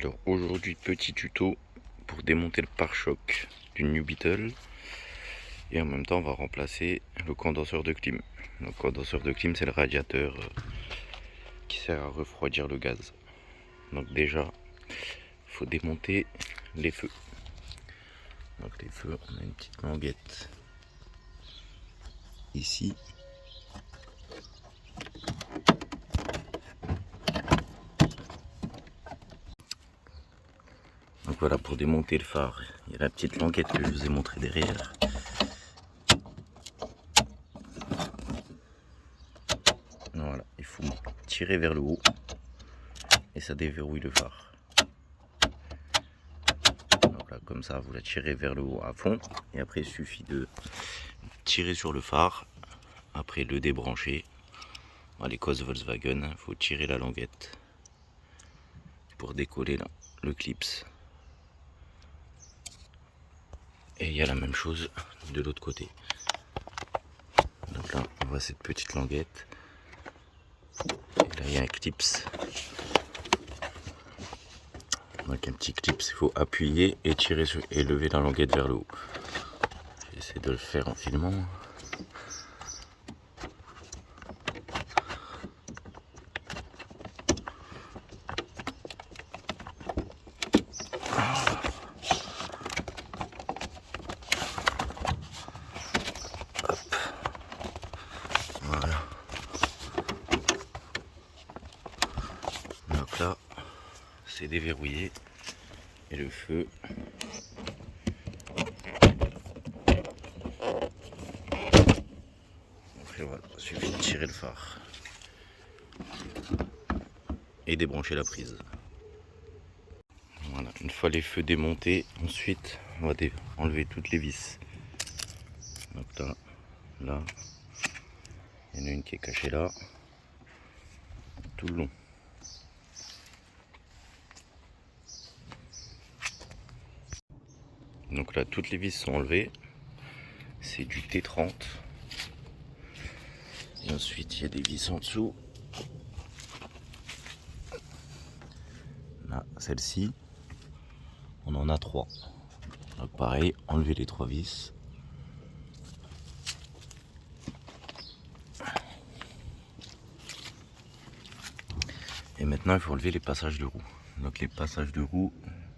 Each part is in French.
Alors aujourd'hui, petit tuto pour démonter le pare-choc d'une New Beetle et en même temps on va remplacer le condenseur de clim. Le condenseur de clim, c'est le radiateur qui sert à refroidir le gaz. Donc déjà il faut démonter les feux. Donc les feux, on a une petite languette ici. Donc voilà, pour démonter le phare, il y a la petite languette que je vous ai montré derrière. Voilà, il faut tirer vers le haut et ça déverrouille le phare. Donc là, comme ça, vous la tirez vers le haut à fond et après il suffit de tirer sur le phare, après le débrancher. Les causes Volkswagen, il faut tirer la languette pour décoller là, le clips. Et il y a la même chose de l'autre côté. Donc là, on voit cette petite languette. Et là, il y a un clips. Donc un petit clips, il faut appuyer et tirer sur, et lever la languette vers le haut. J'essaie de le faire en filmant. Voilà. Donc là, c'est déverrouillé et le feu. Après voilà, il suffit de tirer le phare et débrancher la prise. Voilà, une fois les feux démontés, ensuite on va enlever toutes les vis. Donc là, il y en a une qui est cachée là, tout le long. Donc là, toutes les vis sont enlevées. C'est du T30. Et ensuite, il y a des vis en dessous. Là, celle-ci, on en a 3. Donc pareil, enlever les 3 vis. Et maintenant, il faut enlever les passages de roue. Donc les passages de roue,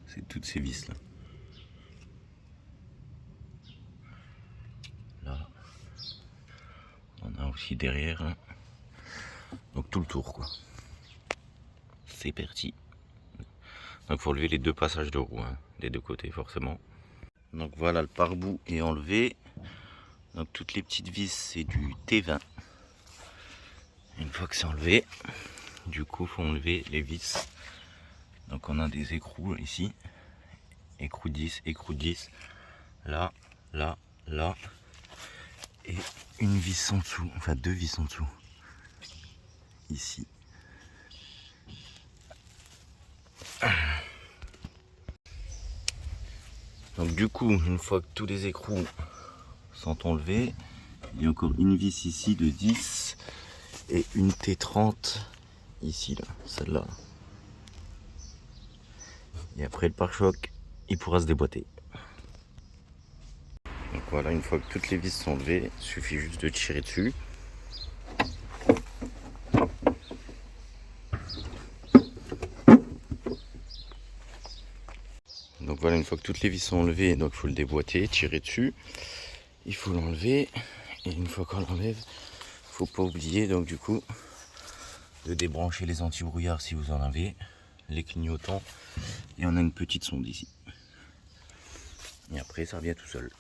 c'est toutes ces vis là. Là, on a aussi derrière. Hein. Donc tout le tour quoi. C'est parti. Donc il faut enlever les 2 passages de roue, hein, des 2 côtés forcément. Donc voilà, le pare-boue est enlevé. Donc toutes les petites vis, c'est du T20. Une fois que c'est enlevé, du coup, il faut enlever les vis. Donc on a des écrous ici. Écrou 10, écrou 10. Là, là, là. Et une vis en dessous, enfin 2 vis en dessous. Ici. Donc du coup, une fois que tous les écrous sont enlevés, il y a encore une vis ici de 10 et une T30 ici, là, celle-là. Et après le pare-choc, il pourra se déboîter. Donc voilà, une fois que toutes les vis sont enlevées, il suffit juste de tirer dessus. Donc voilà, une fois que toutes les vis sont enlevées, donc il faut le déboîter, tirer dessus. Il faut l'enlever. Et une fois qu'on l'enlève, faut pas oublier donc du coup de débrancher les anti-brouillards si vous en avez, les clignotants. Et on a une petite sonde ici. Et après ça revient tout seul.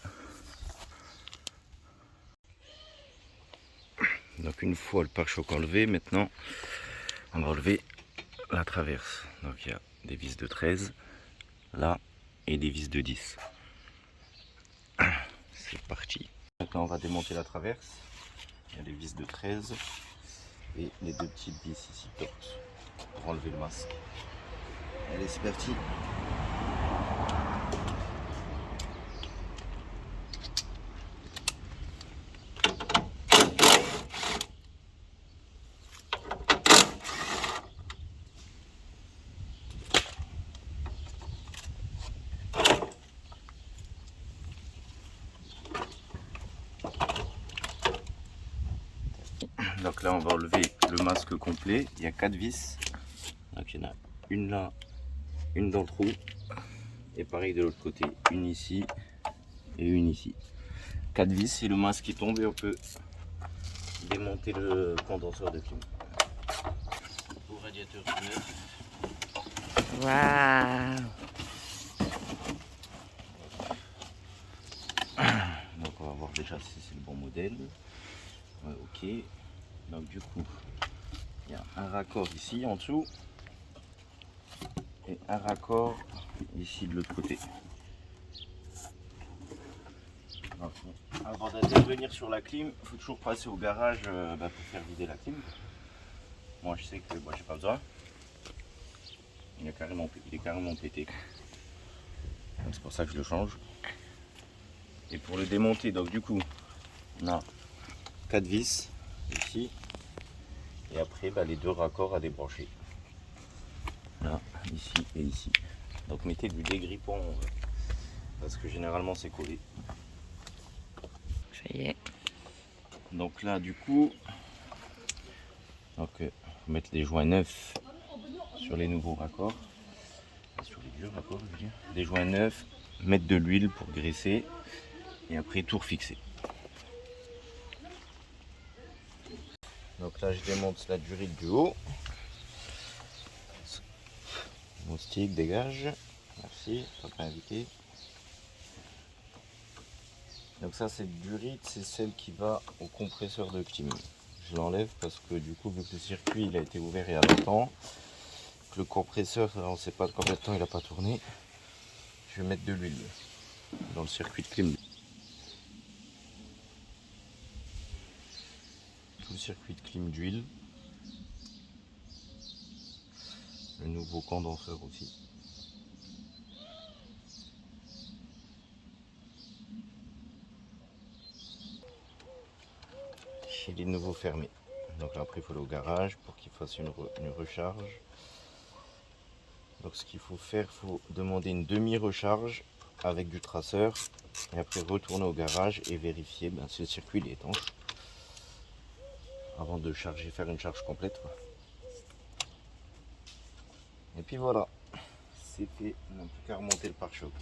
Donc une fois le pare-choc enlevé, maintenant on va enlever la traverse. Donc il y a des vis de 13 là et des vis de 10. C'est parti. Maintenant on va démonter la traverse. Il y a des vis de 13 et les 2 petites vis ici torses pour enlever le masque. Allez, c'est parti. Donc là on va enlever le masque complet. Il y a 4 vis. Donc il y en a une là, une dans le trou. Et pareil de l'autre côté, une ici et une ici. 4 vis, si le masque est tombé, on peut démonter le condenseur de clim. Pour radiateur neuf. Waouh! Donc on va voir déjà si c'est le bon modèle. Ouais, ok. Donc du coup, il y a un raccord ici en dessous et un raccord ici de l'autre côté. Donc, avant d'intervenir sur la clim, il faut toujours passer au garage pour faire vider la clim. Moi je sais que moi j'ai pas besoin. Il est carrément pété. Donc c'est pour ça que je le change. Et pour le démonter, donc du coup, on a 4 vis ici. Et après les 2 raccords à débrancher. Là, ici et ici. Donc mettez du dégrippant parce que généralement c'est collé. Ça y est. Donc là du coup, faut mettre les joints neufs sur les nouveaux raccords. Sur les vieux raccords je veux dire. Des joints neufs, mettre de l'huile pour graisser et après tout refixer. Donc là je démonte la durite du haut. Moustique dégage. Merci, pas invité. Donc ça cette durite, c'est celle qui va au compresseur de clim. Je l'enlève parce que du coup vu que le circuit il a été ouvert il y a longtemps, que le compresseur on ne sait pas combien de temps il n'a pas tourné, je vais mettre de l'huile dans le circuit de clim. Tout le circuit de clim d'huile. Le nouveau condenseur aussi. Chez les nouveaux fermés. Donc là, après il faut aller au garage pour qu'il fasse une recharge. Donc ce qu'il faut faire, il faut demander une demi-recharge avec du traceur. Et après retourner au garage et vérifier si le circuit est étanche. Avant de charger, faire une charge complète. Et puis voilà, c'est fait, on n'a plus qu'à remonter le pare-choc.